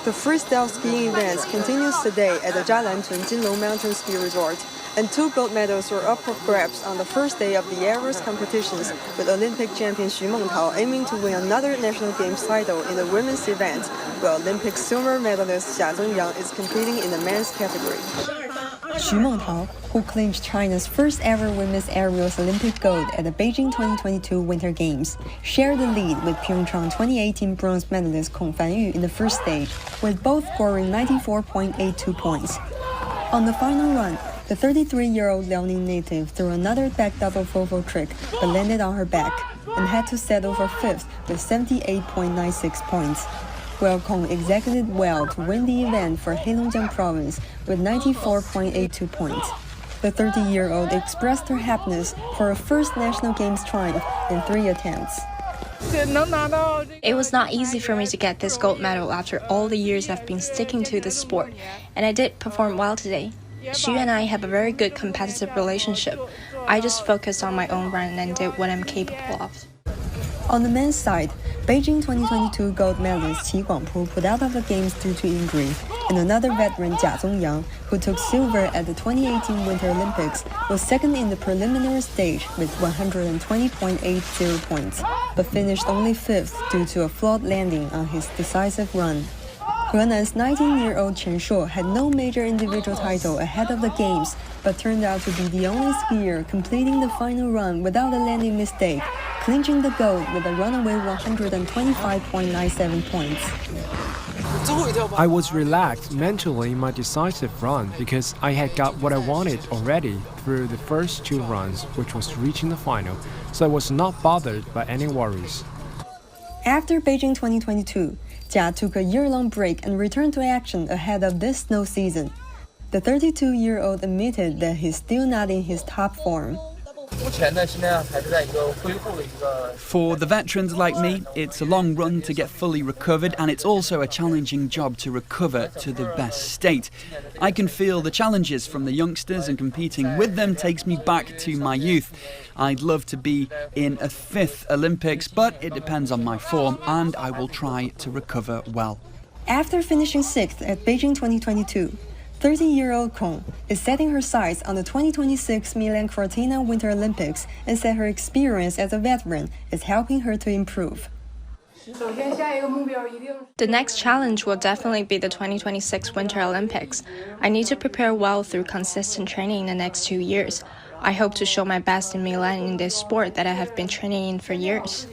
The freestyle skiing events continues today at the Zhalantun Jinlong mountain ski resort, and 2 gold medals were up for grabs on the first day of the aerials competitions, with Olympic champion Xu Mengtao aiming to win another national games title in the women's event, while Olympic silver medalist Jia Zongyang is competing in the men's category. Xu Mengtao, who clinched China's first ever women's aerials Olympic gold at the Beijing 2022 Winter Games, shared the lead with Pyeongchang 2018 bronze medalist Kong Fanyu in the first stage, with both scoring 94.82 points. On the final run, the 33-year-old Liaoning native threw another back double fofo trick but landed on her back and had to settle for fifth with 78.96 points, while Kong executed well to win the event for Heilongjiang province with 94.82 points. The 30-year-old expressed her happiness for her first national games triumph in 3 attempts. It was not easy for me to get this gold medal after all the years I've been sticking to the sport, and I did perform well today. Xu and I have a very good competitive relationship. I just focused on my own run and did what I'm capable of. On the men's side, Beijing 2022 gold medalist Qi Guangpu put out of the games due to injury, and another veteran Jia Zongyang, who took silver at the 2018 Winter Olympics, was second in the preliminary stage with 120.80 points, but finished only fifth due to a flawed landing on his decisive run. Henan's 19-year-old Chen Shuo had no major individual title ahead of the games, but turned out to be the only skier completing the final run without a landing mistake, clinching the gold with a runaway 125.97 points. I was relaxed mentally in my decisive run because I had got what I wanted already through the first 2 runs, which was reaching the final, so I was not bothered by any worries. After Beijing 2022, Jia took a year-long break and returned to action ahead of this snow season. The 32-year-old admitted that he's still not in his top form. For the veterans like me, it's a long run to get fully recovered, and it's also a challenging job to recover to the best state. I can feel the challenges from the youngsters, and competing with them takes me back to my youth. I'd love to be in a 5th Olympics, but it depends on my form, and I will try to recover well. After finishing 6th at Beijing 2022, 30-year-old Kong is setting her sights on the 2026 Milan Cortina Winter Olympics and said her experience as a veteran is helping her to improve. The next challenge will definitely be the 2026 Winter Olympics. I need to prepare well through consistent training in the next 2 years. I hope to show my best in Milan in this sport that I have been training in for years.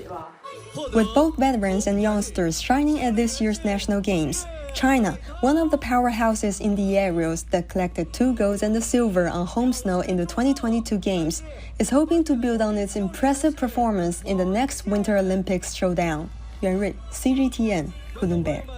With both veterans and youngsters shining at this year's national games, China, one of the powerhouses in the aerials that collected 2 golds and a silver on home snow in the 2022 Games, is hoping to build on its impressive performance in the next Winter Olympics showdown. Yuan Rui, CGTN, Nuremberg.